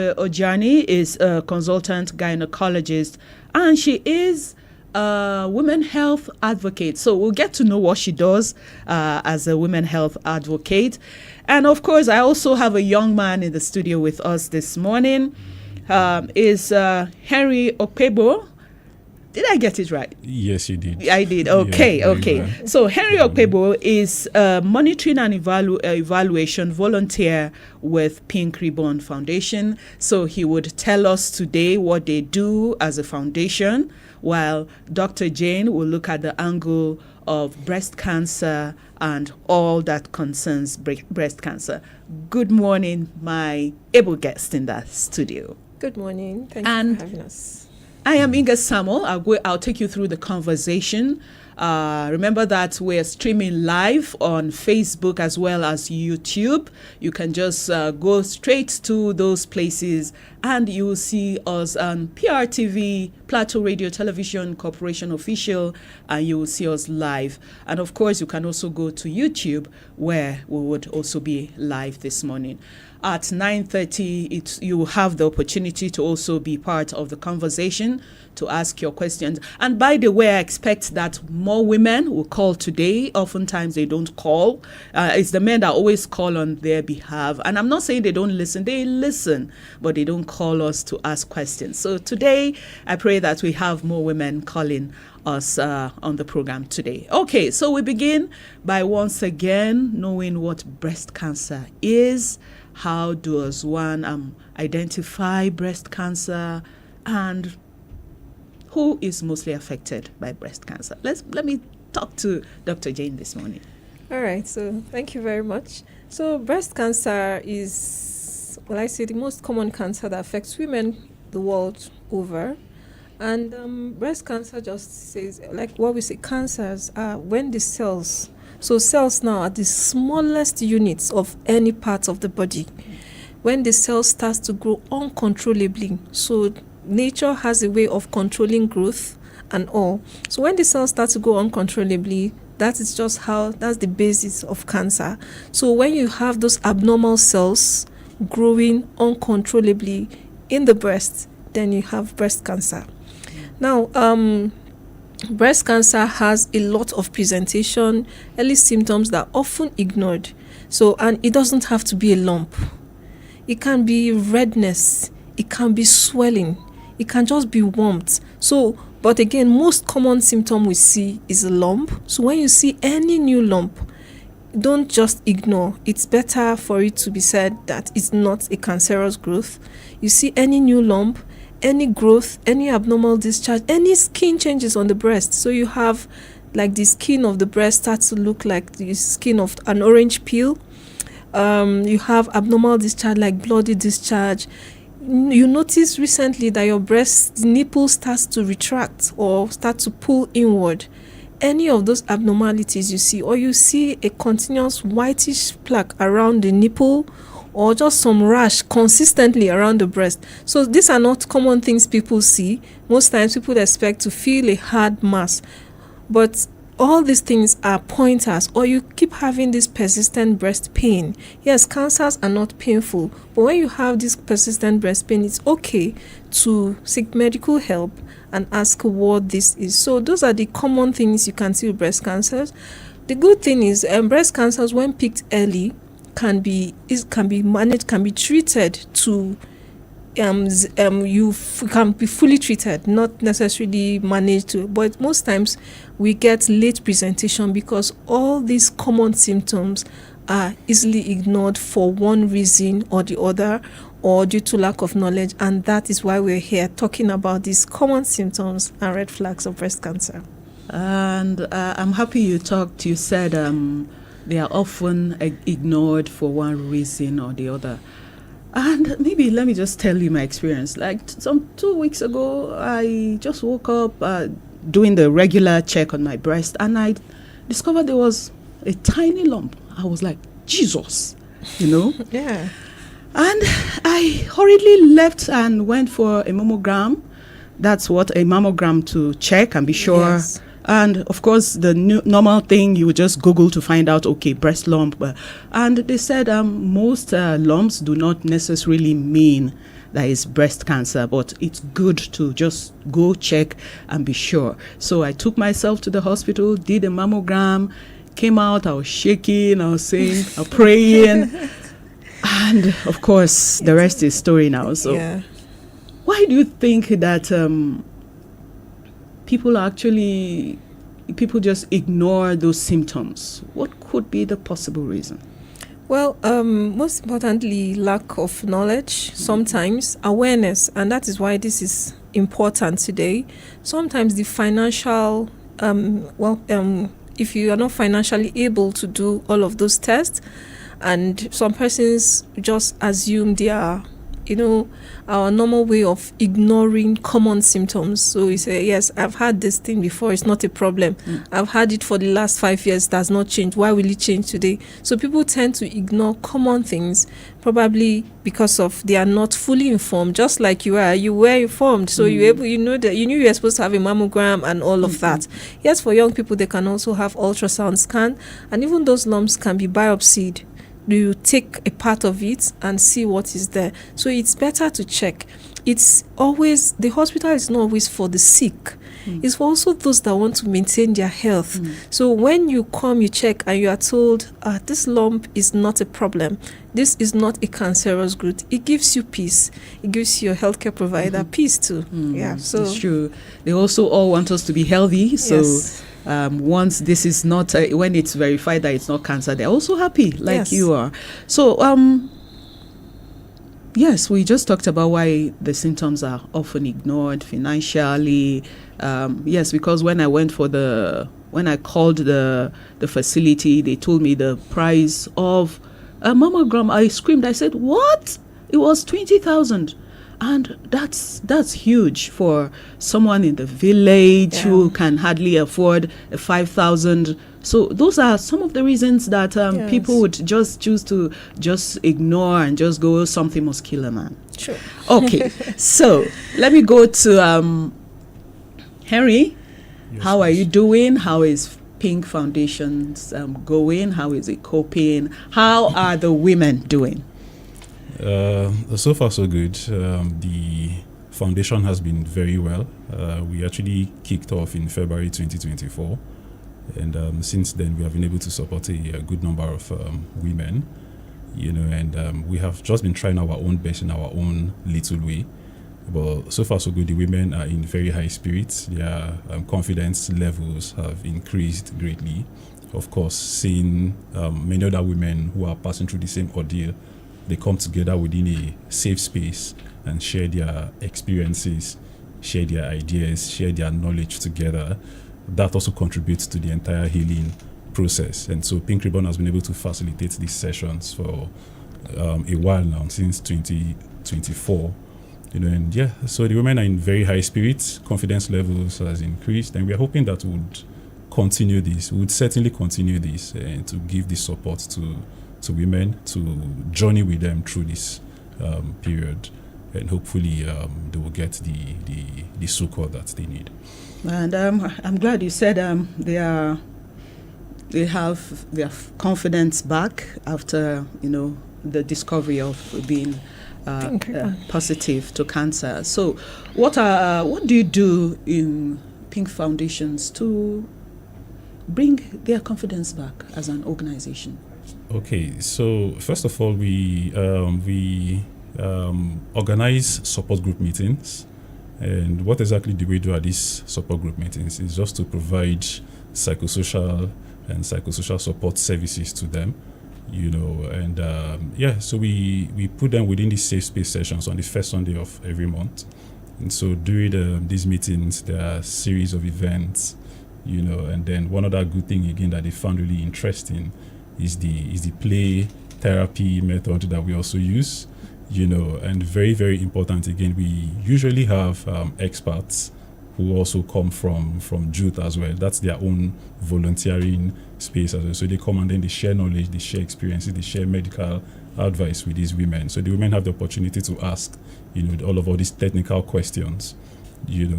Orjiani is a consultant gynecologist, and she is a women health advocate. So we'll get to know what she does as a women health advocate. And of course, I also have a young man in the studio with us this morning. Is Henry Okpebho. Did I get it right? Yes, you did. I did. Okay, yeah, okay. So Henry Okpebho is a monitoring and evaluation volunteer with Pink Ribbon Foundation. So he would tell us today what they do as a foundation, while Dr. Jane will look at the angle of breast cancer and all that concerns breast cancer. Good morning, my able guest in that studio. Good morning. Thank you for having us. I am Inga Samuel. I'll take you through the conversation. Remember that we're streaming live on Facebook as well as YouTube. You can just go straight to those places and you will see us on PRTV, Plateau Radio Television Corporation Official, and you will see us live. And of course, you can also go to YouTube where we would also be live this morning. At 9:30, you will have the opportunity to also be part of the conversation, to ask your questions. And by the way, I expect that more women will call today. Oftentimes they don't call. It's the men that always call on their behalf. And I'm not saying they don't listen. They listen, but they don't call us to ask questions. So today, I pray that we have more women calling us on the program today. Okay, so we begin by once again knowing what breast cancer is. How does one identify breast cancer, and who is mostly affected by breast cancer? Let me talk to Dr. Jane this morning. All right, so thank you very much. So breast cancer is, well, I say the most common cancer that affects women the world over. And breast cancer just says, like what we say, cancers are when the cells, so cells now are the smallest units of any part of the body. When the cell starts to grow uncontrollably, so nature has a way of controlling growth and all. So when the cells start to grow uncontrollably, that is just that's the basis of cancer. So when you have those abnormal cells growing uncontrollably in the breast, then you have breast cancer. Now, breast cancer has a lot of presentation, early symptoms that are often ignored. So, and it doesn't have to be a lump. It can be redness. It can be swelling. It can just be warmth. So, but again, most common symptom we see is a lump. So when you see any new lump, don't just ignore. It's better for it to be said that it's not a cancerous growth. You see any new lump, any growth, any abnormal discharge, any skin changes on the breast. So you have like the skin of the breast starts to look like the skin of an orange peel. You have abnormal discharge like bloody discharge. You notice recently that your breast nipple starts to retract or start to pull inward. Any of those abnormalities you see, or you see a continuous whitish plaque around the nipple, or just some rash consistently around the breast. So these are not common things people see. Most times people expect to feel a hard mass. But all these things are pointers, or you keep having this persistent breast pain. Yes, cancers are not painful, but when you have this persistent breast pain, it's okay to seek medical help and ask what this is. So those are the common things you can see with breast cancers. The good thing is breast cancers, when picked early, can be managed, can be treated to you can be fully treated, not necessarily managed to, but most times we get late presentation because all these common symptoms are easily ignored for one reason or the other, or due to lack of knowledge, and that is why we're here talking about these common symptoms and red flags of breast cancer. And I'm happy you said they are often ignored for one reason or the other. And maybe let me just tell you my experience. Like some 2 weeks ago, I just woke up doing the regular check on my breast, and I discovered there was a tiny lump. I was like, Jesus, Yeah. And I hurriedly left and went for a mammogram. That's what a mammogram, to check and be sure. Yes. And of course, the normal thing, you would just Google to find out, okay, breast lump. And they said most lumps do not necessarily mean that is breast cancer, but it's good to just go check and be sure. So I took myself to the hospital, did a mammogram, came out, I was shaking, I was saying, I was praying. And of course, the rest is story now. So why do you think that people just ignore those symptoms? What could be the possible reason? Well, most importantly, lack of knowledge, sometimes awareness, and that is why this is important today. Sometimes the financial, if you are not financially able to do all of those tests, and some persons just assume they are, our normal way of ignoring common symptoms. So we say, yes, I've had this thing before, it's not a problem. I've had it for the last 5 years, does not change. Why will it change today? So people tend to ignore common things, probably because of they are not fully informed, just like you were informed. So you knew you were supposed to have a mammogram and all of that. Yes, for young people, they can also have ultrasound scan, and even those lumps can be biopsied. You take a part of it and see what is there. So it's better to check. It's always, the hospital is not always for the sick. It's for also those that want to maintain their health. So when you come, you check, and you are told, this lump is not a problem. This is not a cancerous growth. It gives you peace. It gives your healthcare provider peace too. So it's true. They also all want us to be healthy. So once this is not, when it's verified that it's not cancer, they're also happy, like you are. So, yes, we just talked about why the symptoms are often ignored financially. Yes, because when I called the facility, they told me the price of a mammogram. I screamed. I said, "What? It was 20,000." And that's huge for someone in the village who can hardly afford a 5,000. So those are some of the reasons that people would just choose to just ignore and just go, something must kill a man. Sure. Okay, so let me go to Henry. Yes, how are you doing? How is Pink Foundations going? How is it coping? How are the women doing? So far so good. The foundation has been very well. We actually kicked off in February 2024, and since then we have been able to support a good number of women, and we have just been trying our own best in our own little way. But so far so good. The women are in very high spirits. Their confidence levels have increased greatly. Of course, seeing many other women who are passing through the same ordeal, they come together within a safe space and share their experiences, share their ideas, share their knowledge together. That also contributes to the entire healing process. And so Pink Ribbon has been able to facilitate these sessions for a while now, since 2024. So the women are in very high spirits, confidence levels has increased, and we are hoping that we would continue this. We would certainly continue this and to give this support to women, to journey with them through this period, and hopefully they will get the support that they need. And I'm glad you said they have their confidence back after the discovery of being positive to cancer. So what do you do in Pink Foundations to bring their confidence back as an organization? Okay, so first of all, we organize support group meetings, and what exactly do we do at these support group meetings is just to provide psychosocial support services to them, so we put them within these safe space sessions on the first Sunday of every month. And so during these meetings, there are a series of events, and then one other good thing again that they found really interesting is the play therapy method that we also use, and very, very important again, we usually have experts who also come from Jute as well. That's their own volunteering space as well. So they come and then they share knowledge, they share experiences, they share medical advice with these women. So the women have the opportunity to ask, all these technical questions,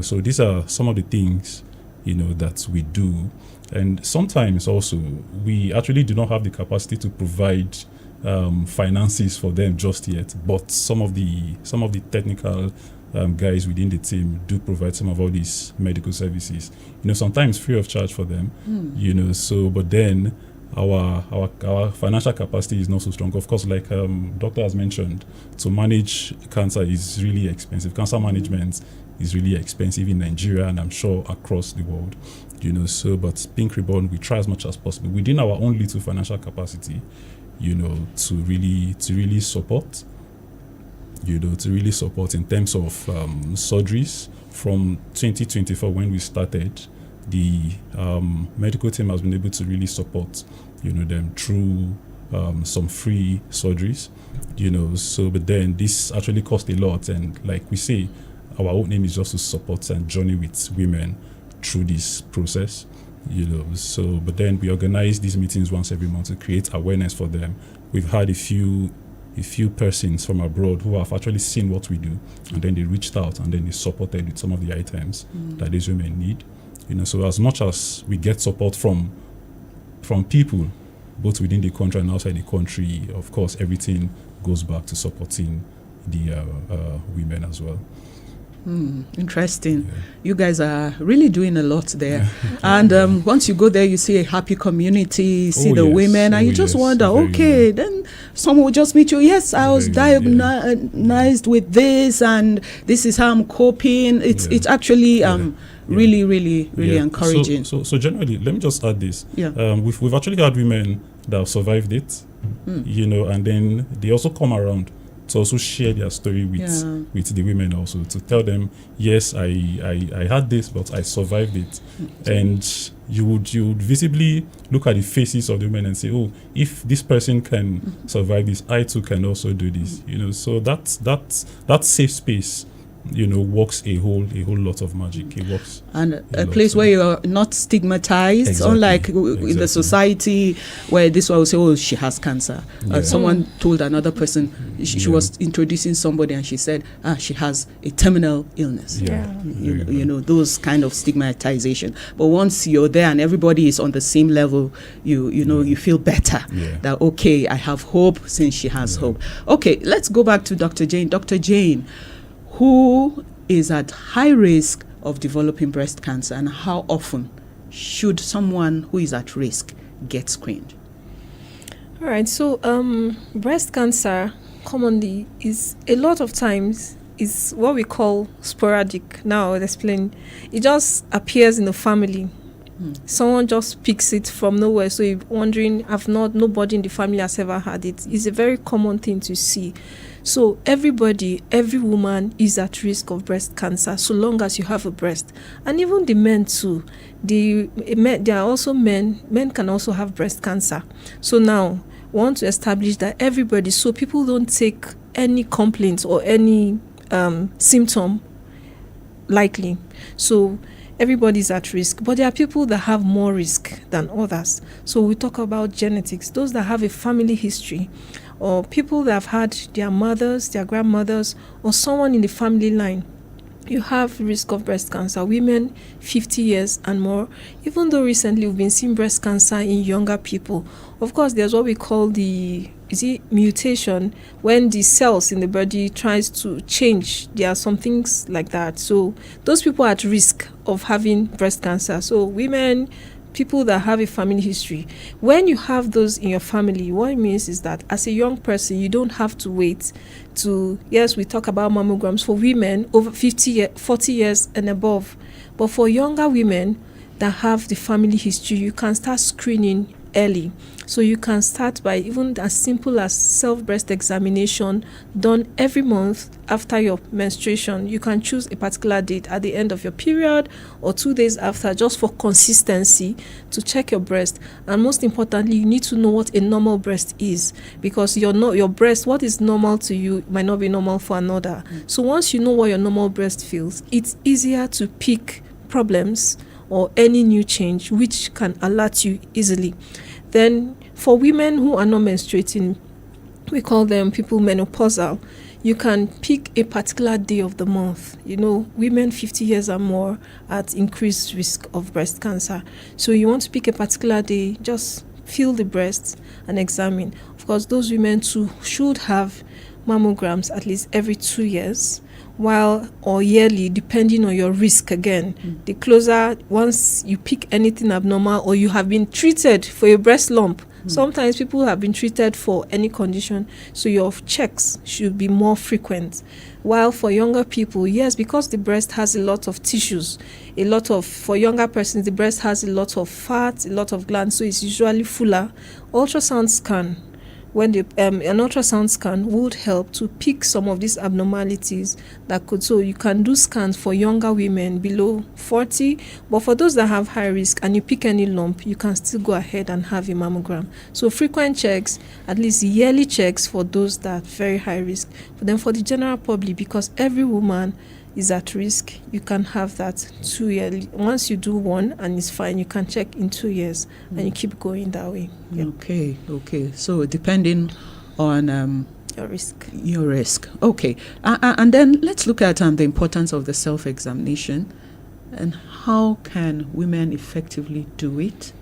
So these are some of the things, that we do. And sometimes also we actually do not have the capacity to provide finances for them just yet, but some of the technical guys within the team do provide some of all these medical services, sometimes free of charge for them, so but then our financial capacity is not so strong. Of course, like doctor has mentioned, to manage cancer is really expensive. Cancer management is really expensive in Nigeria, and I'm sure across the world, so but Pink Ribbon, we try as much as possible within our own little financial capacity, to really support, in terms of surgeries. From 2024, when we started, the medical team has been able to really support, them through some free surgeries, so but then this actually cost a lot, and like we say, our own aim is just to support and journey with women through this process, so but then we organize these meetings once every month to create awareness for them. We've had a few persons from abroad who have actually seen what we do, and then they reached out and then they supported with some of the items that these women need. So as much as we get support from people, both within the country and outside the country, of course, everything goes back to supporting the women as well. Interesting. Yeah. You guys are really doing a lot there. And once you go there, you see a happy community, see the women, and you just wonder, okay, then someone will just meet you. Yes, I was diagnosed with this, and this is how I'm coping. It's actually really encouraging. So generally, let me just add this. Yeah. We've actually had women that have survived it, and then they also come around to also share their story with the women, also to tell them, yes, I had this, but I survived it. And you would visibly look at the faces of the women and say, oh, if this person can survive this, I too can also do this. So that safe space, works a whole lot of magic. It works. And a place where you are not stigmatized, unlike in the society where this one will say, oh, she has cancer. Someone told another person, she was introducing somebody and she said, she has a terminal illness. Those kind of stigmatization. But once you're there and everybody is on the same level, you feel better. That, okay, I have hope since she has hope. Okay, let's go back to Dr. Jane. Dr. Jane, who is at high risk of developing breast cancer, and how often should someone who is at risk get screened? All right, so breast cancer commonly is a lot of times is what we call sporadic. Now I'll explain. It just appears in the family. Someone just picks it from nowhere. So you're wondering, nobody in the family has ever had it. It's a very common thing to see. So every woman is at risk of breast cancer so long as you have a breast. And even the men too. There are also men can also have breast cancer. So now we want to establish that everybody, so people don't take any complaints or any symptom lightly. So everybody's at risk, but there are people that have more risk than others. So we talk about genetics, those that have a family history, or people that have had their mothers, their grandmothers, or someone in the family line. You have risk of breast cancer. Women 50 years and more. Even though recently we've been seeing breast cancer in younger people. Of course, there's what we call mutation, when the cells in the body tries to change. There are some things like that. So those people are at risk of having breast cancer. So women, people that have a family history. When you have those in your family, what it means is that as a young person, you don't have to wait to, yes, we talk about mammograms for women over 40 years and above. But for younger women that have the family history, you can start screening early. So you can start by even as simple as self-breast examination done every month after your menstruation. You can choose a particular date at the end of your period or 2 days after, just for consistency, to check your breast. And most importantly, you need to know what a normal breast is, because your breast, what is normal to you might not be normal for another. So once you know what your normal breast feels, it's easier to pick problems or any new change which can alert you easily. Then for women who are not menstruating, we call them people menopausal. You can pick a particular day of the month. Women 50 years and more at increased risk of breast cancer. So you want to pick a particular day, just feel the breast and examine. Of course, those women too should have mammograms at least every 2 years, or yearly, depending on your risk again. The closer, once you pick anything abnormal or you have been treated for a breast lump, sometimes people have been treated for any condition, so your checks should be more frequent. While for younger people, yes, because the breast has a lot of tissues, for younger persons, the breast has a lot of fat, a lot of glands, so it's usually fuller. Ultrasound scan, when an ultrasound scan would help to pick some of these abnormalities so you can do scans for younger women below 40, but for those that have high risk and you pick any lump, you can still go ahead and have a mammogram. So frequent checks, at least yearly checks for those that are very high risk. But then for the general public, because every woman is at risk, you can have that 2 yearly. Once you do one and it's fine, you can check in 2 years and you keep going that way. Yeah. Okay. So depending on your risk. Okay. And then let's look at the importance of the self-examination and how can women effectively do it.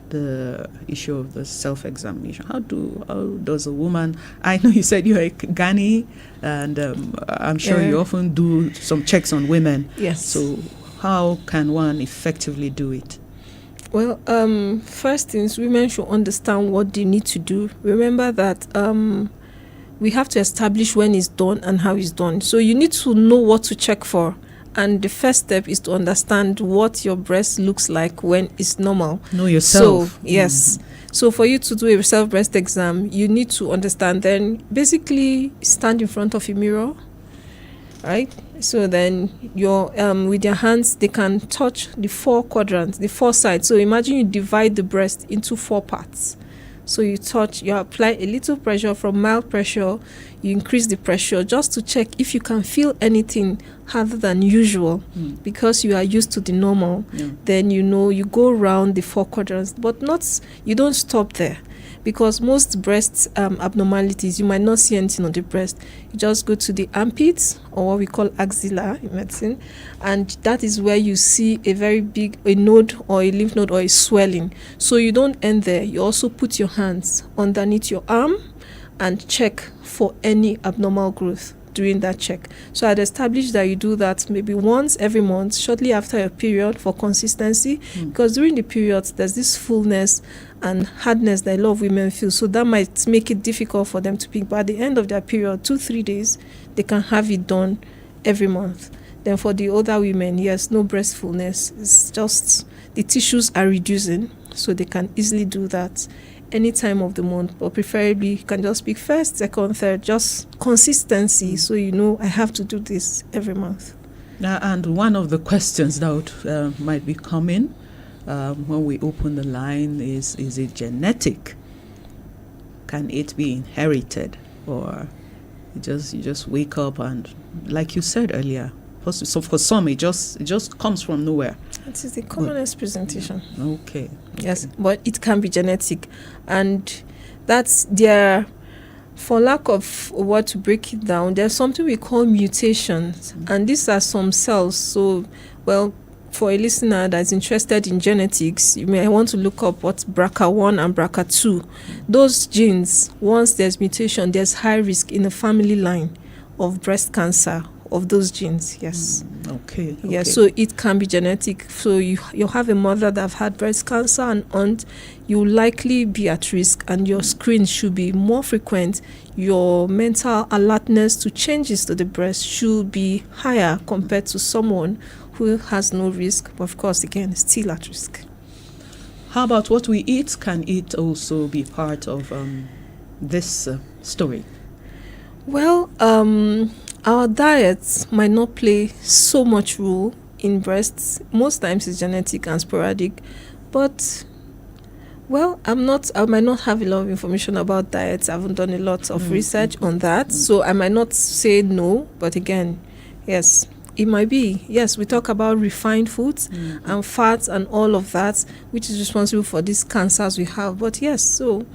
The issue of the self-examination. How does a woman? I know you said you're a gynae, and I'm sure you often do some checks on women. Yes. So how can one effectively do it? Well, first things, women should understand what they need to do. Remember that we have to establish when it's done and how it's done. So you need to know what to check for. And the first step is to understand what your breast looks like when it's normal. Know yourself. So, yes. So for you to do a self-breast exam, you need to understand. Then basically stand in front of a mirror, right? So then with your hands, they can touch the 4 quadrants, the 4 sides. So imagine you divide the breast into 4 parts. So you apply a little pressure. From mild pressure, you increase the pressure just to check if you can feel anything other than usual, because you are used to the normal. Then you go around the 4 quadrants, but you don't stop there, because most breast abnormalities, you might not see anything on the breast. You just go to the armpits, or what we call axilla in medicine, and that is where you see a very big node or a lymph node or a swelling. So you don't end there. You also put your hands underneath your arm and check for any abnormal growth during that check. So I'd established that you do that maybe once every month, shortly after your period, for consistency, because during the periods there's this fullness and hardness that a lot of women feel, so that might make it difficult for them to pick. But at the end of their period, 2-3 days, they can have it done every month. Then for the older women, yes, no breast fullness, it's just the tissues are reducing, so they can easily do that any time of the month, but preferably you can just pick first, second, third, just consistency, so I have to do this every month. And one of the questions that might be coming when we open the line is it genetic? Can it be inherited, or you just wake up and, like you said earlier, so for some it just comes from nowhere? It is the commonest presentation. Okay. Yes, but it can be genetic, and that's there. For lack of a word to break it down, there's something we call mutations, and these are some cells. So, for a listener that's interested in genetics, you may want to look up what's BRCA1 and BRCA2. Those genes, once there's mutation, there's high risk in the family line of breast cancer of those genes. Yes. Okay. Yeah, so it can be genetic. So you have a mother that have had breast cancer, and aunt, you will likely be at risk, and your screens should be more frequent. Your mental alertness to changes to the breast should be higher compared to someone who has no risk, but of course, again, still at risk. How about what we eat? Can it also be part of this story? Well, our diets might not play so much role in breasts. Most times it's genetic and sporadic, but I might not have a lot of information about diets. I haven't done a lot of research on that, so I might not say no, but again, yes, it might be. Yes, we talk about refined foods and fats and all of that, which is responsible for these cancers we have. But yes, so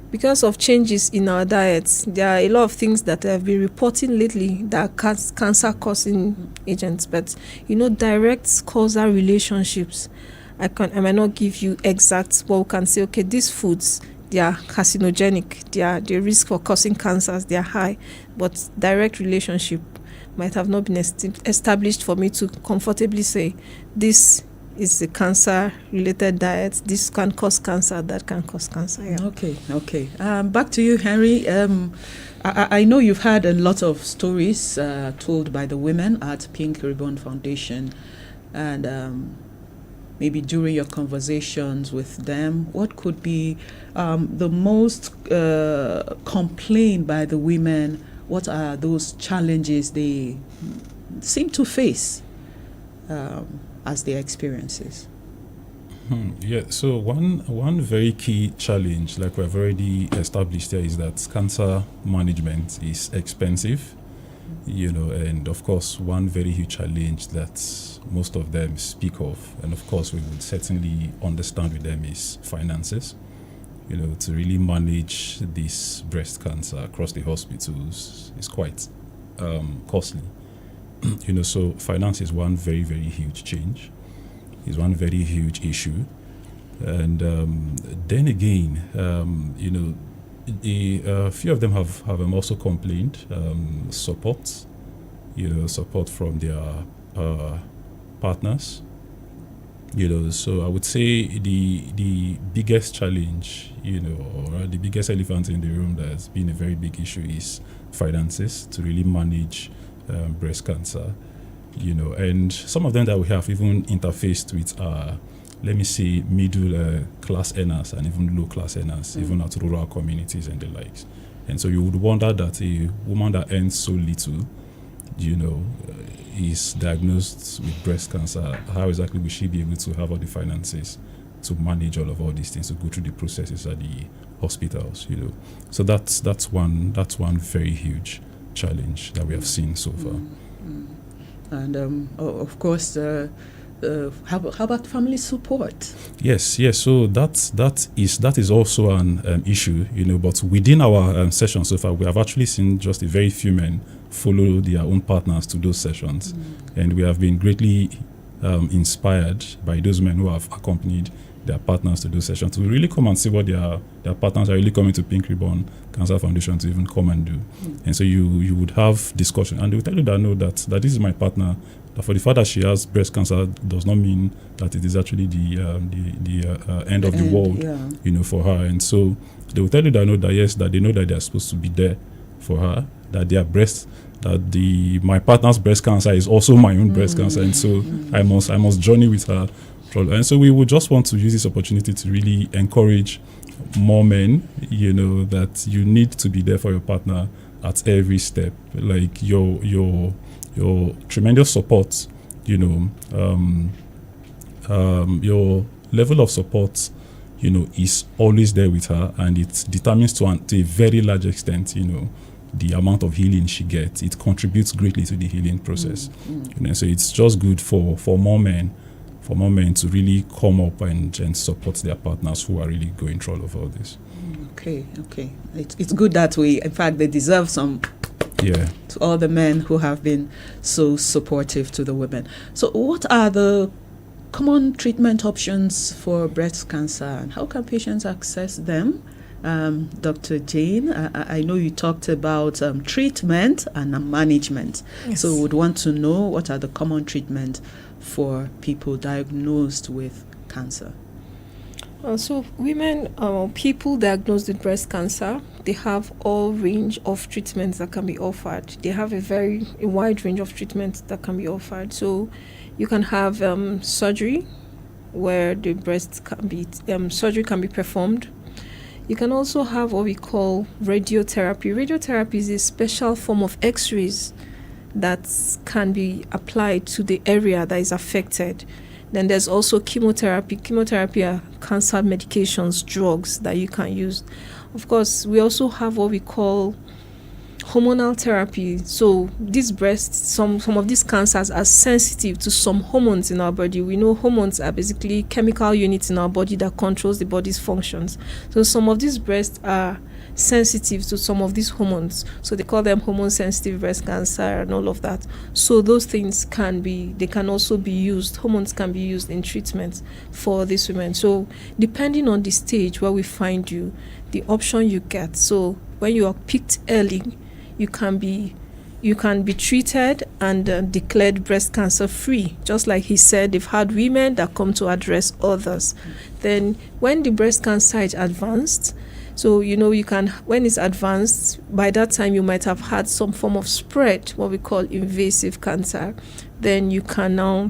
because of changes in our diets, there are a lot of things that I've been reporting lately that are cancer-causing agents. But, direct causal relationships, I might not give you exact, but we can say, okay, these foods, they are carcinogenic, the risk for causing cancers, they are high, but direct relationship might have not been established for me to comfortably say, this is a cancer-related diet, this can cause cancer, that can cause cancer. Yeah. Okay. Back to you, Henry. I know you've had a lot of stories told by the women at Pink Ribbon Foundation, and maybe during your conversations with them, what could be the most complained by the women? What are those challenges they seem to face as their experiences? Yeah, so one very key challenge, like we've already established here, is that cancer management is expensive, and of course one very huge challenge that most of them speak of, and of course we would certainly understand with them, is finances. To really manage this breast cancer across the hospitals is quite costly. So finance is one very, very huge change, is one very huge issue. And then again, a few of them have also complained, support from their partners. So I would say the biggest challenge, or the biggest elephant in the room that's been a very big issue is finances to really manage breast cancer, and some of them that we have even interfaced with are, let me say, middle class earners and even low class earners, even at rural communities and the likes. And so you would wonder that a woman that earns so little, is diagnosed with breast cancer, how exactly will she be able to have all the finances to manage all these things, to go through the processes at the hospitals, So that's one very huge challenge that we have seen so far. And of course, how about family support? Yes. So that is also an issue, But within our session so far, we have actually seen just a very few men follow their own partners to those sessions, and we have been greatly inspired by those men who have accompanied their partners to those sessions to really come and see what their partners are really coming to Pink Ribbon Cancer Foundation to even come and do. And so you would have discussion, and they will tell you that no, that this is my partner. That for the fact that she has breast cancer does not mean that it is actually the end of the world, for her. And so they will tell you that no, that yes, that they know that they are supposed to be there for her, that their breast, that my partner's breast cancer is also my own breast cancer, and so I must journey with her. And so we would just want to use this opportunity to really encourage more men, that you need to be there for your partner at every step. Like your tremendous support, your level of support, is always there with her, and it determines to a very large extent, the amount of healing she gets. It contributes greatly to the healing process. So it's just good for more men to really come up and support their partners who are really going through all of all this. Okay. It's good that in fact, they deserve some. Yeah. To all the men who have been so supportive to the women. So what are the common treatment options for breast cancer, and how can patients access them? Dr. Jane, I know you talked about treatment and management. Yes. So we would want to know what are the common treatment for people diagnosed with cancer. So women, people diagnosed with breast cancer, they have all range of treatments that can be offered. They have a wide range of treatments that can be offered. So you can have surgery, where the breast surgery can be performed. You can also have what we call radiotherapy. Radiotherapy is a special form of X-rays that can be applied to the area that is affected. Then there's also chemotherapy. Chemotherapy are cancer medications, drugs that you can use. Of course, we also have what we call hormonal therapy. So these some of these cancers are sensitive to some hormones in our body. We know hormones are basically chemical units in our body that controls the body's functions. So some of these breasts are sensitive to some of these hormones, so they call them hormone sensitive breast cancer and all of that. So those things can also be used. Hormones can be used in treatment for these women. So depending on the stage where we find you, the option you get. So when you are picked early, you can be treated and declared breast cancer free. Just like he said, they've had women that come to address others. Then when the breast cancer is advanced, so, when it's advanced, by that time you might have had some form of spread, what we call invasive cancer. Then you can now,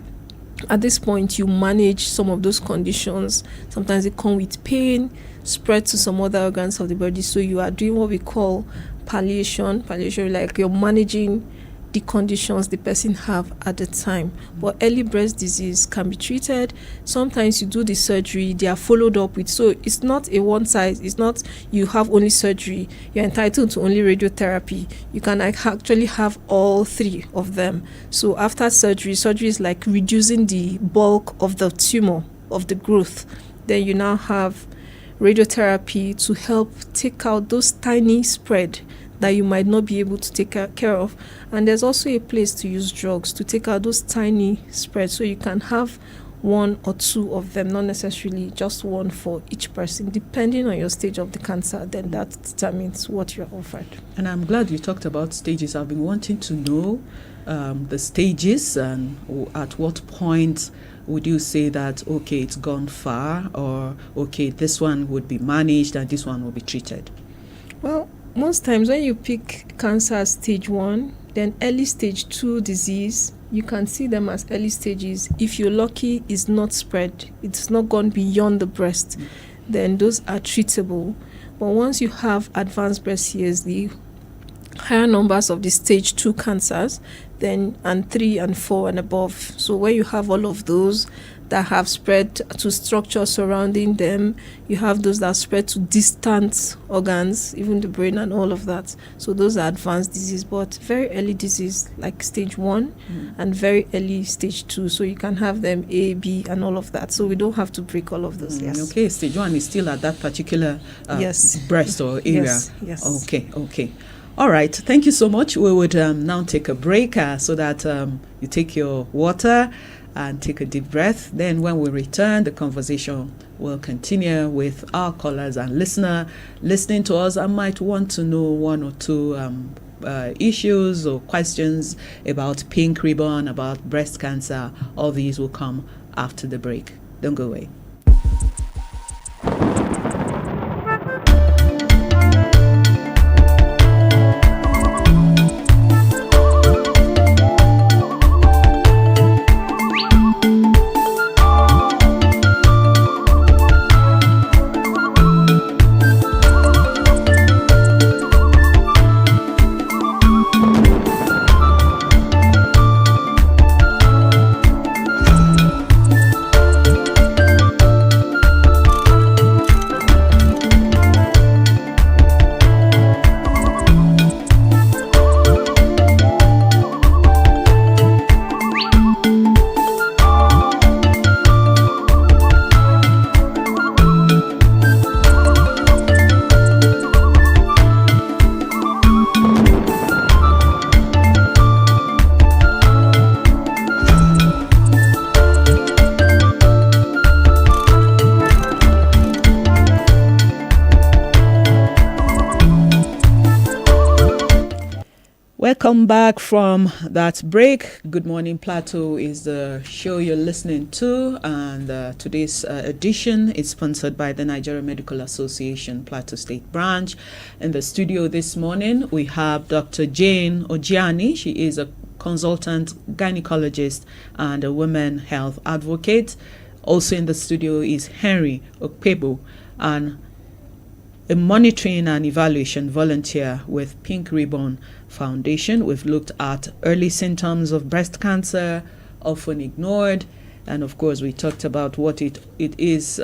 at this point, you manage some of those conditions. Sometimes they come with pain, spread to some other organs of the body. So you are doing what we call palliation, like you're managing the conditions the person have at the time. But early breast disease can be treated. Sometimes you do the surgery, they are followed up with, so it's not a one size, it's not you have only surgery, you're entitled to only radiotherapy. You can actually have all three of them. So after surgery is like reducing the bulk of the tumor, of the growth. Then you now have radiotherapy to help take out those tiny spread that you might not be able to take care of. And there's also a place to use drugs to take out those tiny spreads, so you can have one or two of them, not necessarily just one for each person. Depending on your stage of the cancer, then that determines what you're offered. And I'm glad you talked about stages. I've been wanting to know the stages, and at what point would you say that, okay, it's gone far, or okay, this one would be managed and this one will be treated? Well, most times when you pick cancer stage 1, then early stage 2 disease, you can see them as early stages. If you're lucky, it's not spread, it's not gone beyond the breast, then those are treatable. But once you have advanced breast CSD, higher numbers of the stage 2 cancers, then and 3 and 4 and above. So when you have all of those that have spread to structures surrounding them, you have those that spread to distant organs, even the brain and all of that. So those are advanced disease, but very early disease like stage 1 and very early stage 2. So you can have them A, B and all of that. So we don't have to break all of those. Yes. Okay, stage 1 is still at that particular yes. breast or area. Yes. Okay. All right. Thank you so much. We would now take a break so that you take your water and take a deep breath. Then when we return, the conversation will continue with our callers and listener listening to us and might want to know one or two issues or questions about pink ribbon, about breast cancer. All these will come after the break. Don't go away. Welcome back from that break. Good Morning Plateau is the show you're listening to, and today's edition is sponsored by the Nigeria Medical Association Plateau State Branch. In the studio this morning, we have Dr. Jane Orjiani. She is a consultant gynecologist and a women health advocate. Also in the studio is Henry Okpebho, and a monitoring and evaluation volunteer with Pink Ribbon Foundation. We've looked at early symptoms of breast cancer, often ignored, and of course we talked about what it is,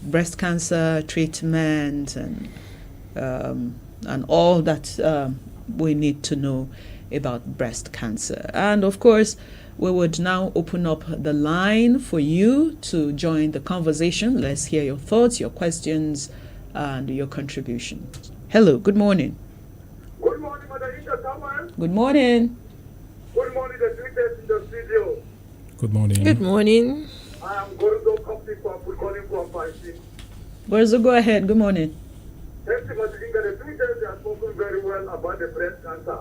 breast cancer treatment, and all that we need to know about breast cancer. And of course, we would now open up the line for you to join the conversation. Let's hear your thoughts, your questions, and your contributions. Hello, good morning. Good morning, Mother Inga Thomas. Good morning. Good morning, the greeters in the studio. Good morning. Good morning. I am Gordo Company calling from Pansin. Gorzo, go ahead. Good morning. Thank you, Mother Inga. The greeters have spoken very well about the breast cancer.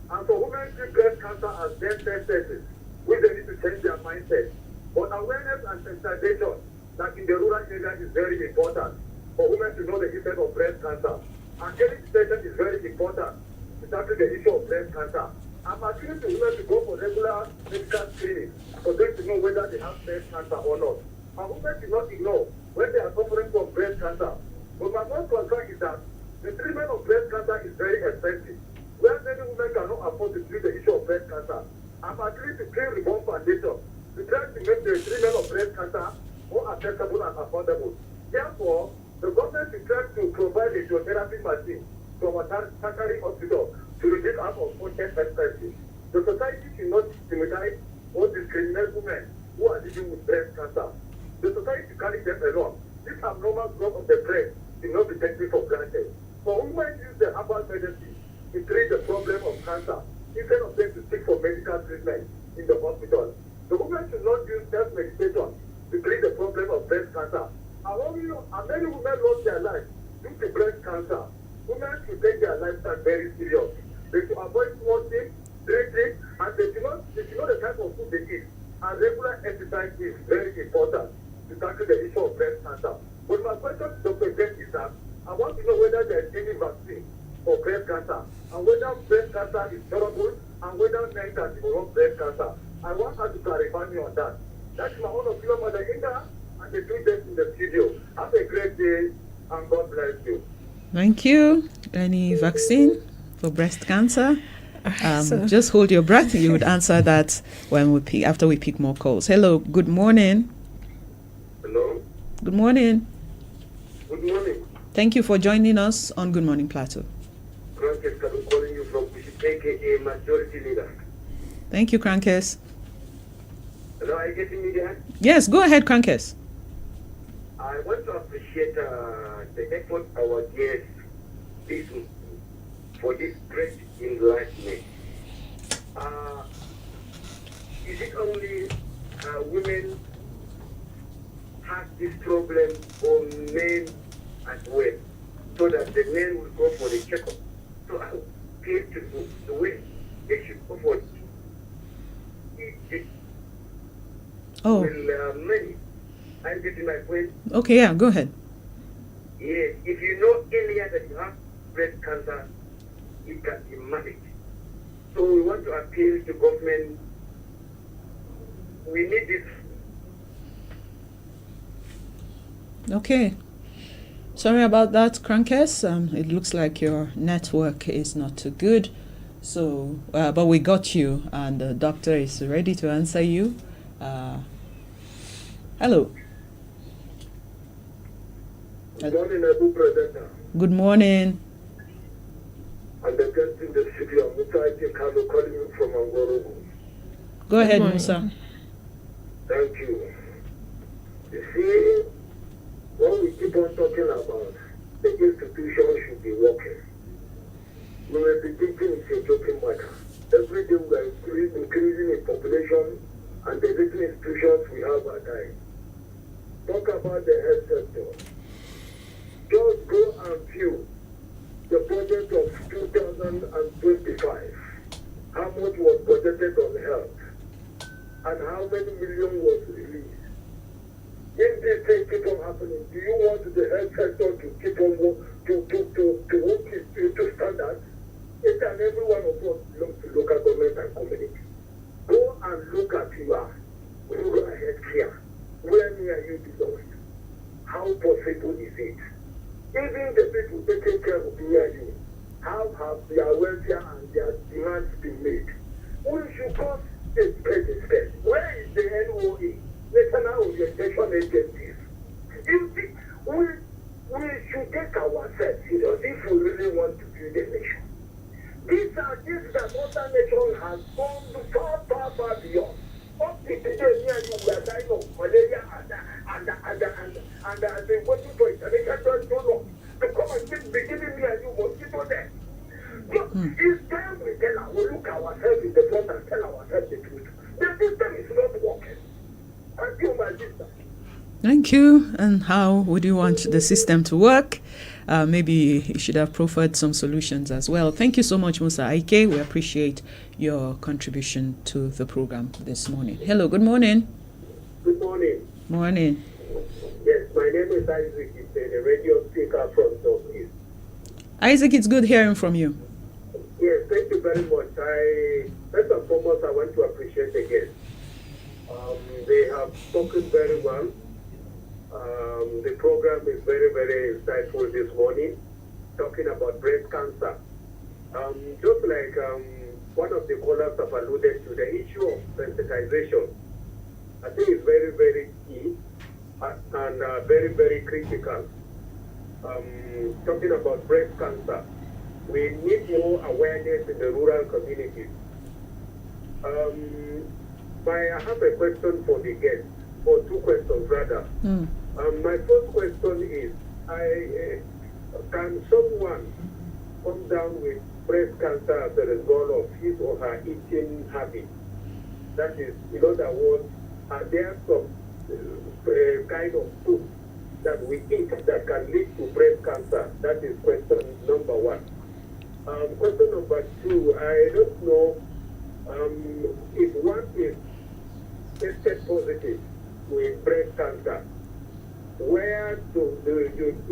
And for women with breast cancer as death sentences, we need to change their mindset. But awareness and sensitization, like in the rural area, is very important for women to know the effect of breast cancer. And early detection is very important to tackle the issue of breast cancer. I'm appealing to women to go for regular medical screening for them to know whether they have breast cancer or not. And women should not ignore when they are suffering from breast cancer. But my most concern is that the treatment of breast cancer is very expensive. Where many women cannot afford to treat the issue of breast cancer. I'm appealing to Clean Reform Foundation to try to make the treatment of breast cancer more accessible and affordable. Therefore, the government should try to provide a radiotherapy machine from a tertiary hospital to reduce out-of-pocket expenses. The society should not stigmatize or discriminate women who are living with breast cancer. The society should carry them along. This abnormal growth of the breast should not be taken for granted. For women use the herbal medicine to treat the problem of cancer instead of them to seek for medical treatment in the hospital. The women should not use self-medication to treat the problem of breast cancer. And many women lost their lives due to breast cancer. Women should take their lifestyle very serious. They should avoid smoking, drinking, and they should know the type of food they eat. And regular exercise is very important to tackle the issue of breast cancer. But my question to Dr. Jane is that I want to know whether there is any vaccine for breast cancer, and whether breast cancer is curable, and whether men can develop breast cancer. I want her to clarify me on that. That's my own opinion, Mother Inga, and the two days in the studio. Have a great day, and God bless you. Thank you. Any vaccine for breast cancer? Just hold your breath. You would answer that after we pick more calls. Hello. Good morning. Hello. Good morning. Good morning. Thank you for joining us on Good Morning Plateau. Krankes, I'm calling you from aka Majority Leader. Thank you, Krankes. Hello, are you getting me there? Yes, go ahead, Krankes. I want to appreciate the effort our guests did for this great enlightenment. Is it only women have this problem, or men as well, so that the men will go for the checkup? So I appeal to the way they should go for it. Many. I'm getting my point. Okay, yeah, go ahead. Yes, if you know earlier that you have breast cancer, it can be managed. So we want to appeal to government. We need this. Okay. Sorry about that, Krankes. It looks like your network is not too good. So, but we got you, and the doctor is ready to answer you. Hello. Good morning, Abu President. Good morning. And the guest in the city of Musa Kano calling you from Angoro. Go ahead, Musa. Thank you. You see, what we keep on talking about, the institution should be working. We will be thinking it's a joking matter. Every day we are increasing in population, and the little institutions we have are dying. Talk about the health sector. Just go and view the budget of 2025. How much was budgeted on health, and how many million was released. If these things keep on happening, do you want the health sector to keep on work to standards? Each and every one of us belongs to local government and community. Go and look at your rural health care. Where near you belong? How possible is it? Even the people taking care of near you, how have their welfare and their demands been made? We should call a spade a spade. Where is the NOA, National Orientation Agencies? We should take ourselves serious if we really want to build a nation. These nation has gone far, far, far beyond. Up to today, me and you were dying of malaria and I've been waiting for international donors to come and keep giving me and you mosquito there. Look, it's time we look ourselves in the front and tell ourselves the truth. The system is not working. Thank you, my sister. Thank you. And how would you want the system to work? Maybe you should have proffered some solutions as well. Thank you so much, Musa Aike. We appreciate your contribution to the program this morning. Hello, good morning. Good morning. Morning. Yes, my name is Isaac. It's a radio speaker from Northeast. Isaac, it's good hearing from you. Yes, thank you very much. First and foremost, I want to appreciate the guests. They have spoken very well. The program is very, very insightful this morning, talking about breast cancer. Just like one of the callers have alluded to, the issue of sensitization, I think is very, very key and very, very critical. Talking about breast cancer, we need more awareness in the rural communities. I have a question for the guests, or two questions rather. My first question is, can someone come down with breast cancer as a result of his or her eating habit? That is, in other words, are there some kind of food that we eat that can lead to breast cancer? That is question number one. Question number two, I don't know if one is tested positive with breast cancer, where do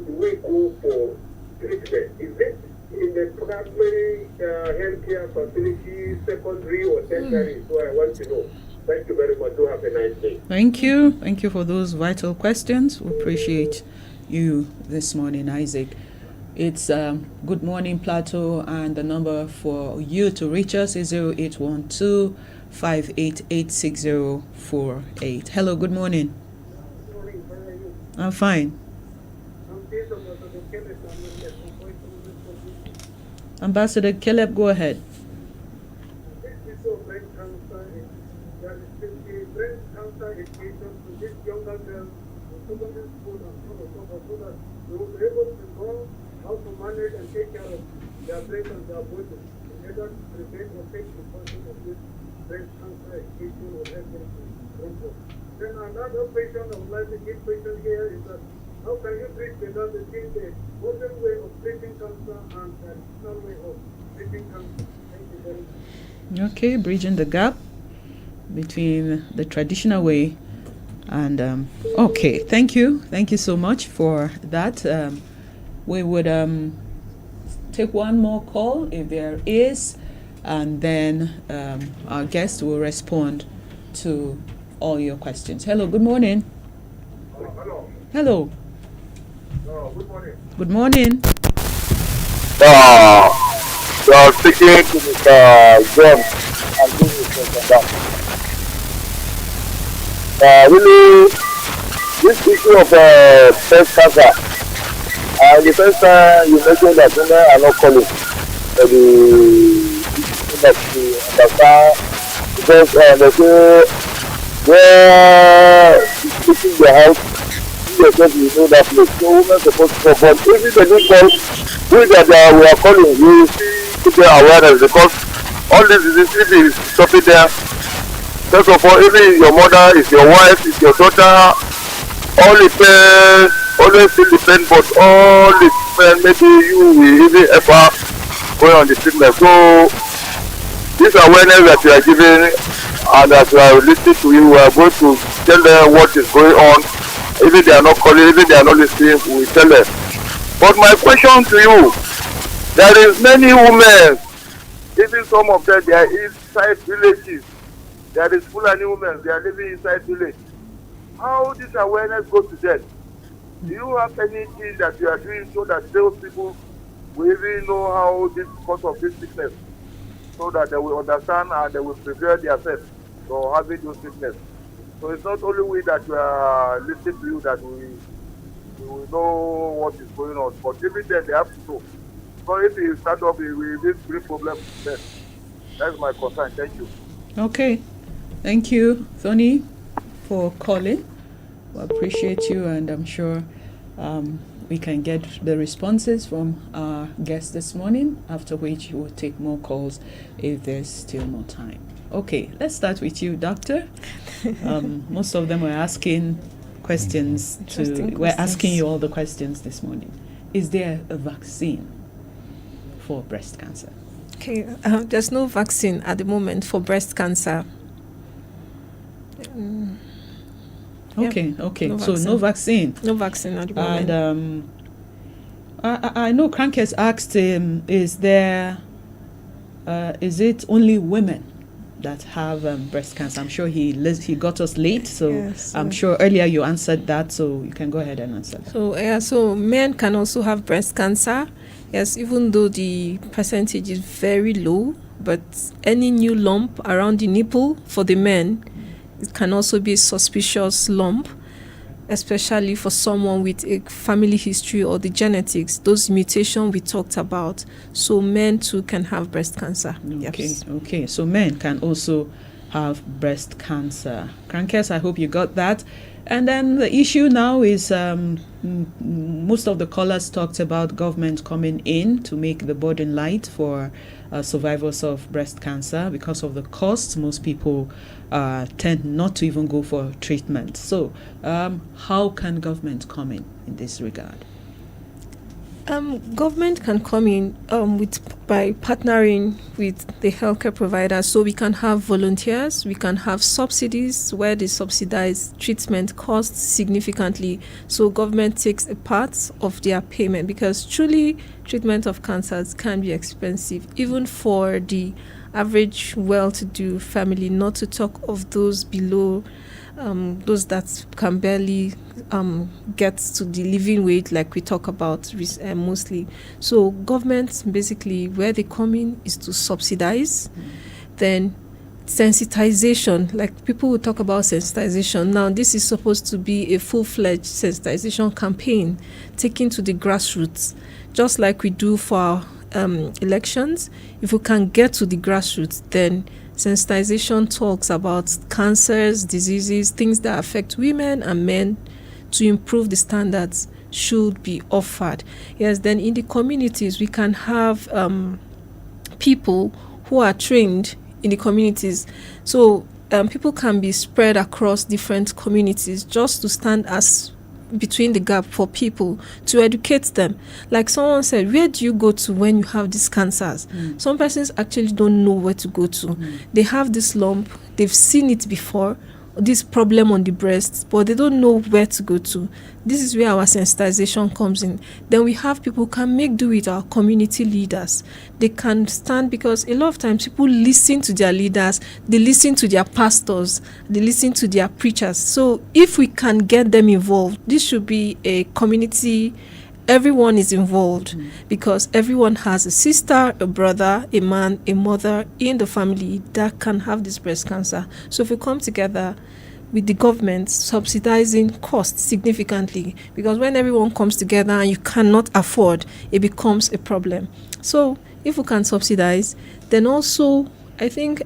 we go for treatment? Is it in the primary healthcare facility, secondary or tertiary? So I want to know. Thank you very much. Do have a nice day. Thank you. Thank you for those vital questions. We appreciate you this morning, Isaac. It's Good Morning Plateau, and the number for you to reach us is 0812 5886048. Hello, good morning. Good morning. How are you? I'm fine. Ambassador Caleb, go ahead. This issue of breast cancer is breast cancer education to these younger girls in secondary school and so that they will be able to know how to manage and take care of their breast and their body in order to prevent or take precaution of this breast cancer education or help them to improve. Then another question I would like to give question here is that how can you treat without between the modern way of treating cancer and the traditional way of treating cancer? Thank you very much. Okay, bridging the gap between the traditional way and okay, thank you so much for that. We would take one more call if there is, and then our guest will respond to all your questions. Hello, good morning. Hello. Hello. Good morning. Good morning. You are speaking to Mr. John and this is Mr. Really, this issue of breast cancer, the first time you mentioned that women are not calling for the that to understand, because they say where you keep your house, you know that place. So women are supposed to call, but even the new call, we are calling, we see people awareness, because all this is stopping there. First of all, even your mother, is your wife, is your daughter, all the parents always still depend, but all the parents, maybe you will even ever go on the treatment. So this awareness that you are giving and that we are listening to you, we are going to tell them what is going on. Even they are not calling, even they are not listening, we will tell them. But my question to you, there is many women, even some of them, they are inside villages. There is Fulani women, they are living inside village. How this awareness goes to them? Do you have anything that you are doing so that those people will even know how this cause of this sickness, so that they will understand and they will prepare themselves for having those sickness? So it's not only we that we are listening to you that we will know what is going on, but even then they have to know. So if you start off, it will bring problems to them. That's my concern. Thank you. Okay. Thank you, Tony, for calling. We appreciate you, and I'm sure we can get the responses from our guests this morning, after which we'll take more calls if there's still more time. Okay, let's start with you, Doctor. Most of them were asking questions. We're asking you all the questions this morning. Is there a vaccine for breast cancer? Okay, there's no vaccine at the moment for breast cancer. Okay. No So no vaccine. No vaccine at the moment. And I know Crankers asked him, is it only women that have breast cancer? I'm sure he got us late, so yes, I'm sure earlier you answered that, so you can go ahead and answer that. So men can also have breast cancer. Yes, even though the percentage is very low, but any new lump around the nipple for the men, it can also be a suspicious lump, especially for someone with a family history or the genetics, those mutations we talked about. So men too can have breast cancer. Okay. So men can also have breast cancer. Crankers, I hope you got that. And then the issue now is most of the callers talked about government coming in to make the burden light for survivors of breast cancer. Because of the cost, most people tend not to even go for treatment. So how can government come in this regard? Government can come in by partnering with the healthcare providers, so we can have volunteers, we can have subsidies where they subsidize treatment costs significantly, so government takes a part of their payment, because truly treatment of cancers can be expensive, even for the average well-to-do family, not to talk of those below, those that can barely get to the living wage, like we talk about mostly. So government, basically, where they come in is to subsidize. Then sensitization, like people will talk about sensitization. Now, this is supposed to be a full-fledged sensitization campaign taken to the grassroots, just like we do for elections. If we can get to the grassroots, then sensitization talks about cancers, diseases, things that affect women and men, to improve the standards should be offered. Yes, then in the communities, we can have people who are trained in the communities. So people can be spread across different communities just to stand as between the gap for people, to educate them. Like someone said, where do you go to when you have these cancers? Some persons actually don't know where to go to. They have this lump, they've seen it before, this problem on the breast, but they don't know where to go to. This is where our sensitization comes in. Then we have people who can make do with our community leaders. They can stand, because a lot of times people listen to their leaders, they listen to their pastors, they listen to their preachers. So if we can get them involved, this should be a community. Everyone is involved, because everyone has a sister, a brother, a man, a mother in the family that can have this breast cancer. So if we come together with the government subsidizing costs significantly, because when everyone comes together and you cannot afford, it becomes a problem. So if we can subsidize, then also I think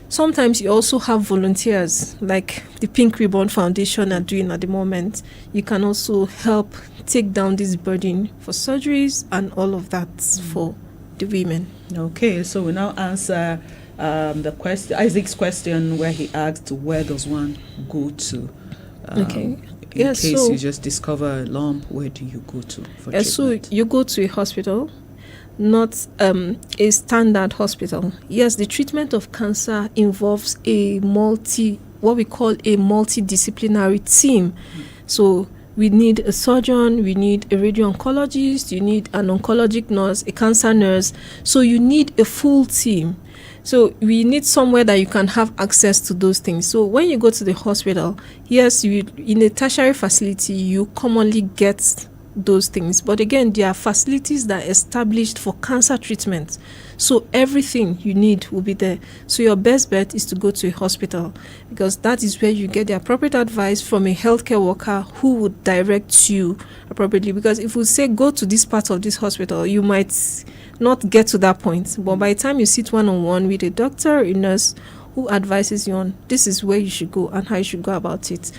sometimes you also have volunteers, like the Pink Ribbon Foundation are doing at the moment. You can also help take down this burden for surgeries and all of that for the women. Okay, so we now answer the question, Isaac's question, where he asked, where does one go to? In case you just discover a lump, where do you go to for treatment? So you go to a hospital, not a standard hospital. Yes, the treatment of cancer involves what we call a multidisciplinary team. So we need a surgeon, we need a radio-oncologist, you need an oncologic nurse, a cancer nurse. So you need a full team. So we need somewhere that you can have access to those things. So when you go to the hospital, yes, in a tertiary facility, you commonly get those things. But again, there are facilities that are established for cancer treatment. So everything you need will be there. So your best bet is to go to a hospital, because that is where you get the appropriate advice from a healthcare worker who would direct you appropriately. Because if we say go to this part of this hospital, you might not get to that point. But by the time you sit one-on-one with a doctor, a nurse who advises you on this is where you should go and how you should go about it,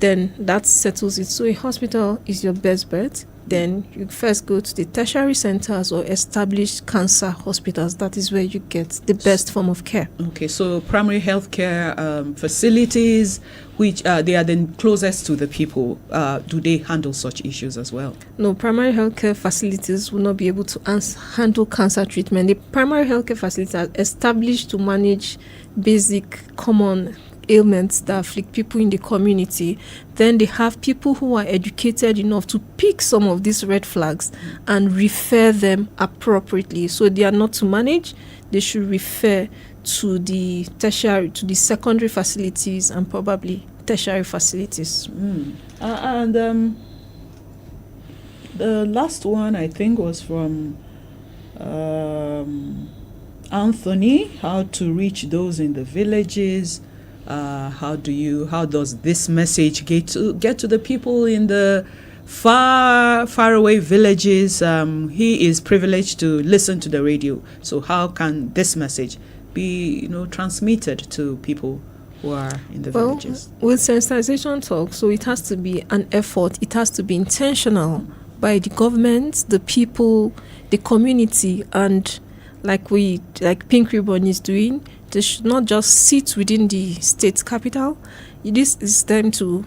then that settles it. So a hospital is your best bet. Then you first go to the tertiary centers or established cancer hospitals. That is where you get the best form of care. Okay, so primary health care facilities, which they are then closest to the people, do they handle such issues as well? No, primary healthcare facilities will not be able to handle cancer treatment. The primary healthcare facilities are established to manage basic common ailments that afflict people in the community. Then they have people who are educated enough to pick some of these red flags and refer them appropriately. So they are not to manage, they should refer to the tertiary, to the secondary facilities and probably tertiary facilities. And the last one I think was from Anthony, how to reach those in the villages. How does this message get to the people in the far away villages? He is privileged to listen to the radio. So how can this message be, transmitted to people who are in the villages? With sensitization talk, so it has to be an effort. It has to be intentional by the government, the people, the community, and like Pink Ribbon is doing. They should not just sit within the state capital. This is time to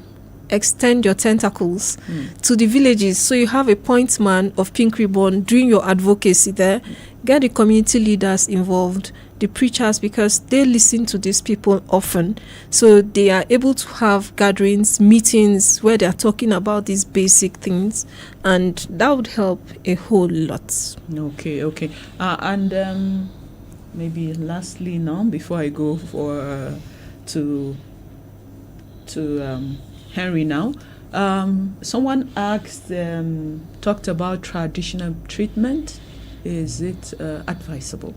extend your tentacles to the villages. So you have a point man of Pink Ribbon doing your advocacy there. Get the community leaders involved, the preachers, because they listen to these people often. So they are able to have gatherings, meetings where they are talking about these basic things, and that would help a whole lot. Okay. And maybe lastly now, before I go to Henry now, someone talked about traditional treatment. Is it advisable?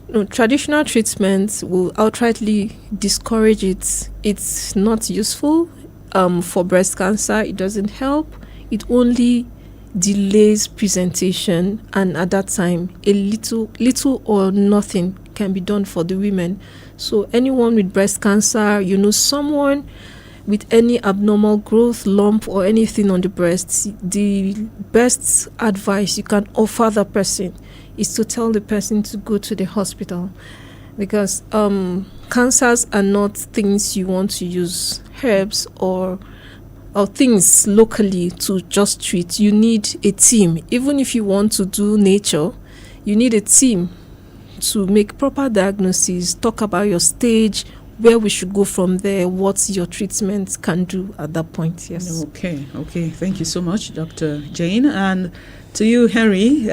No, traditional treatments will outrightly discourage it. It's not useful for breast cancer. It doesn't help. It only delays presentation, and at that time a little or nothing can be done for the women. So anyone with breast cancer, someone with any abnormal growth, lump or anything on the breast, the best advice you can offer the person is to tell the person to go to the hospital, because cancers are not things you want to use herbs or things locally to just treat. You need a team. Even if you want to do nature, you need a team to make proper diagnosis, talk about your stage, where we should go from there, what your treatment can do at that point. Yes. Okay. Thank you so much, Dr. Jane. And to you, Henry,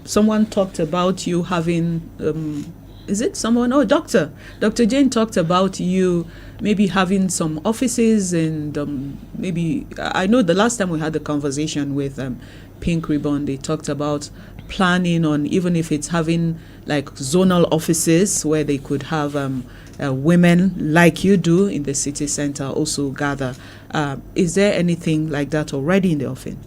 someone talked about you having, is it someone? Oh, Dr. Jane talked about you maybe having some offices, and maybe, I know the last time we had the conversation with Pink Ribbon, they talked about planning on, even if it's having like zonal offices where they could have women like you do in the city center also gather. Is there anything like that already in the offing?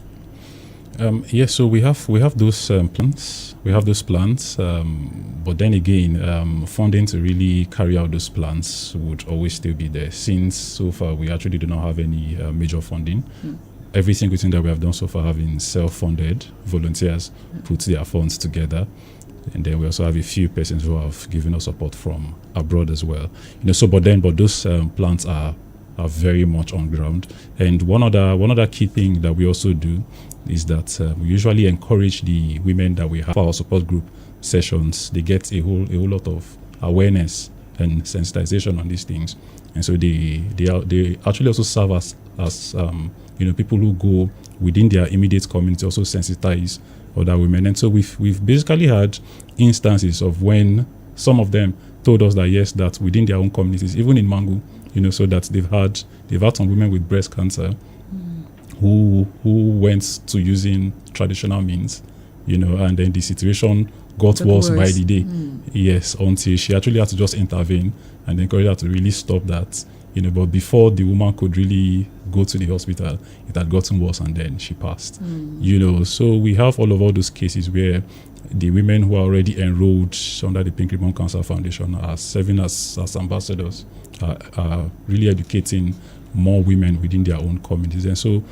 Yes, so we have those plans. We have those plans, but then again, funding to really carry out those plans would always still be there. Since so far we actually do not have any major funding. Every single thing that we have done so far have been self-funded. Volunteers put their funds together, and then we also have a few persons who have given us support from abroad as well. But those plans are very much on ground. And one other key thing that we also do is that we usually encourage the women that we have for our support group sessions. They get a whole lot of awareness and sensitization on these things, and so they actually also serve as people who go within their immediate community, also sensitize other women. And so we've basically had instances of when some of them told us that yes, that within their own communities, even in Mangu, so that they've had some women with breast cancer who went to using traditional means, and then the situation got worse by the day. Yes, until she actually had to just intervene and encourage her to really stop that. But before the woman could really go to the hospital, it had gotten worse, and then she passed. So we have all those cases where the women who are already enrolled under the Pink Ribbon Cancer Foundation are serving as ambassadors, are really educating more women within their own communities. And so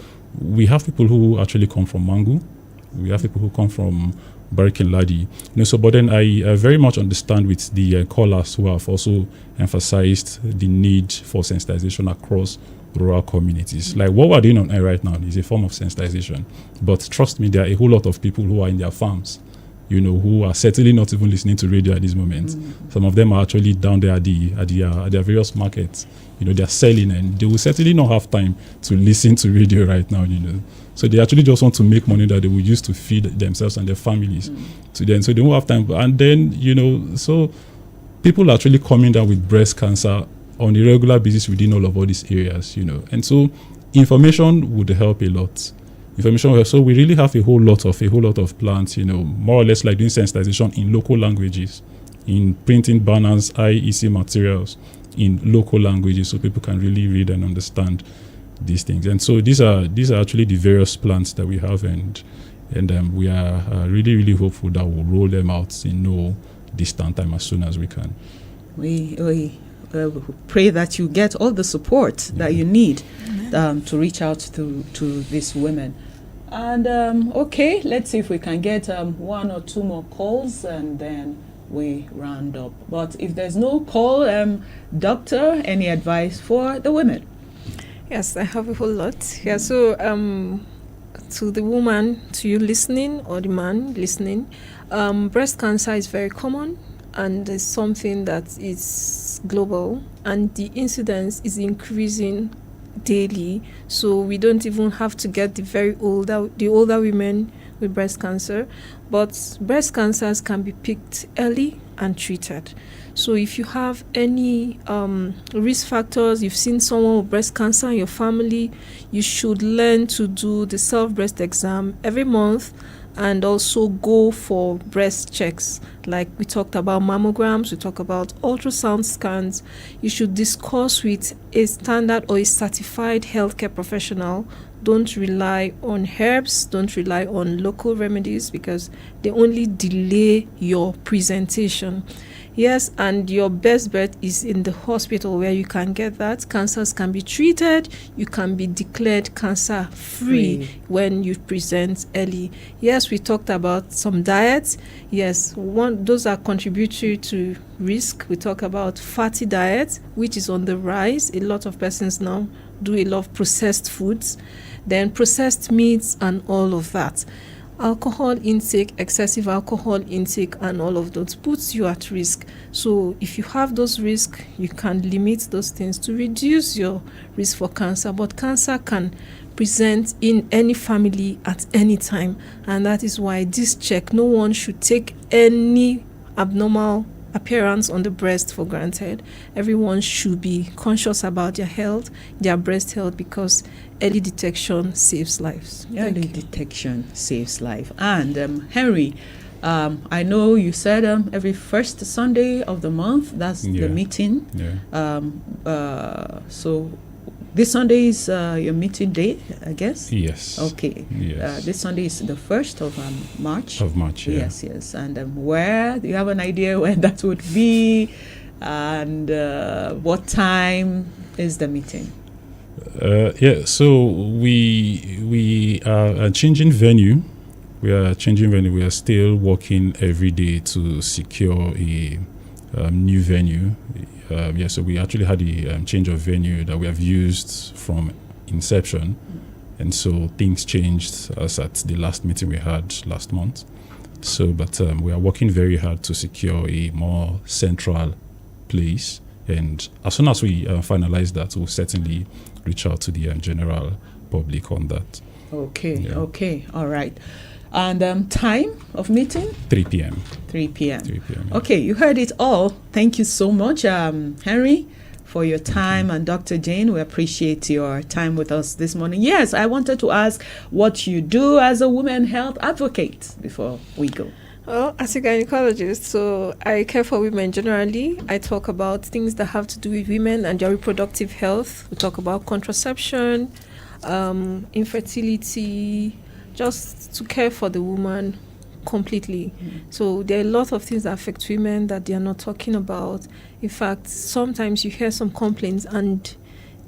we have people who actually come from Mangu. We have people who come from Barikin Ladi. But then I very much understand with the callers who have also emphasized the need for sensitization across rural communities. Like what we're doing on air right now is a form of sensitization. But trust me, there are a whole lot of people who are in their farms, who are certainly not even listening to radio at this moment. Some of them are actually down there at their various markets. They're selling, and they will certainly not have time to listen to radio right now, So they actually just want to make money that they will use to feed themselves and their families to them. So they won't have time. And then, so people are actually coming down with breast cancer on a regular basis within all these areas, And so information would help a lot. So we really have a whole lot of plans, more or less like doing sensitization in local languages, in printing banners, IEC materials in local languages, so people can really read and understand these things. And so these are actually the various plans that we have, and we are really, really hopeful that we'll roll them out in no distant time as soon as we can. We pray that you get all the support that you need to reach out to these women. And okay, let's see if we can get one or two more calls, and then we round up. But if there's no call, doctor, any advice for the women? Yes, I have a whole lot. Yeah, so to the woman, to you listening, or the man listening, breast cancer is very common, and it's something that is global, and the incidence is increasing daily. So we don't even have to get the older women with breast cancer, but breast cancers can be picked early and treated. So if you have any risk factors, you've seen someone with breast cancer in your family, you should learn to do the self-breast exam every month, and also go for breast checks. Like we talked about mammograms, we talk about ultrasound scans. You should discuss with a standard or a certified healthcare professional. Don't rely on herbs, don't rely on local remedies, because they only delay your presentation. Yes, and your best bet is in the hospital, where you can get that. Cancers can be treated. You can be declared cancer-free when you present early. Yes, we talked about some diets. Yes, those are contributory to risk. We talk about fatty diet, which is on the rise. A lot of persons now do a lot of processed foods, then processed meats and all of that. Alcohol intake, excessive alcohol intake, and all of those puts you at risk. So if you have those risks, you can limit those things to reduce your risk for cancer. But cancer can present in any family at any time, and that is why this check, no one should take any abnormal appearance on the breast for granted. Everyone should be conscious about their health, their breast health, because early detection saves lives. Early detection saves life. And Henry, I know you said every first Sunday of the month, that's the meeting. So this Sunday is your meeting day, I guess? Yes. Okay. Yes. This Sunday is the 1st of March. Of March, yeah. Yes. And where? Do you have an idea where that would be? And what time is the meeting? So we are changing venue. We are still working every day to secure a new venue. So we actually had a change of venue that we have used from inception, and so things changed as at the last meeting we had last month. So, but we are working very hard to secure a more central place, and as soon as we finalize that, we'll certainly reach out to the general public on that. Okay, all right. And time of meeting? 3 p.m. 3 p.m. 3 p.m. Yeah. Okay, you heard it all. Thank you so much, Henry, for your time. And Dr. Jane, we appreciate your time with us this morning. Yes, I wanted to ask what you do as a women health advocate before we go. Well, as a gynecologist, so I care for women generally. I talk about things that have to do with women and their reproductive health. We talk about contraception, infertility, just to care for the woman completely. So there are a lot of things that affect women that they are not talking about. In fact, sometimes you hear some complaints and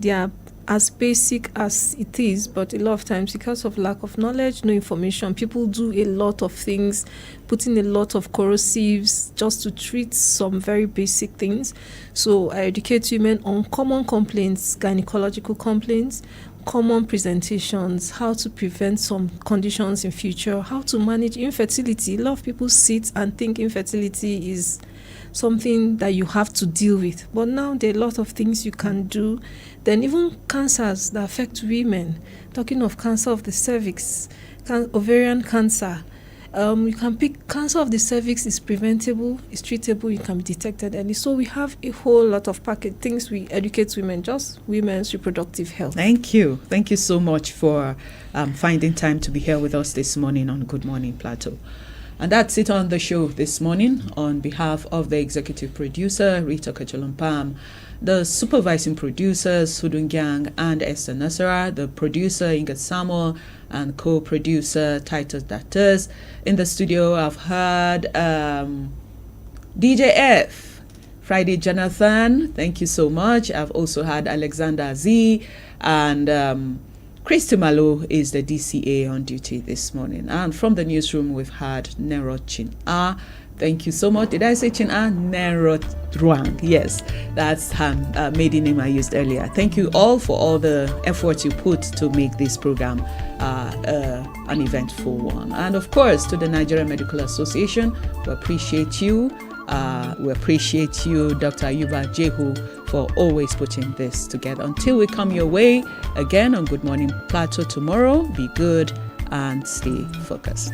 they are as basic as it is, but a lot of times because of lack of knowledge, no information, people do a lot of things, put in a lot of corrosives just to treat some very basic things. So I educate women on common complaints, gynecological complaints, common presentations, how to prevent some conditions in future, how to manage infertility. A lot of people sit and think infertility is something that you have to deal with, but now there are a lot of things you can do. Then even cancers that affect women, talking of cancer of the cervix, ovarian cancer, you can pick cancer of the cervix is preventable, is treatable, you can be detected early. So we have a whole lot of things we educate women, just women's reproductive health. Thank you so much for finding time to be here with us this morning on Good Morning Plateau. And that's it on the show this morning. On behalf of the executive producer, Rita Kacholompam, the supervising producers, Sudun Gyang and Esther Nasara, the producer, Inga Samuel, and co-producer, Titus Datters. In the studio, I've heard DJ F, Friday Jonathan, thank you so much. I've also had Alexander Z, and Christy Malo is the DCA on duty this morning. And from the newsroom, we've had Nero Chin-A. Thank you so much. Did I say Chin-A? Nero Druang. Yes, that's her maiden name I used earlier. Thank you all for all the effort you put to make this program an eventful one. And of course, to the Nigerian Medical Association, we appreciate you. We appreciate you, Dr. Ayuba Jehu, for always putting this together. Until we come your way again on Good Morning Plateau tomorrow, be good and stay focused.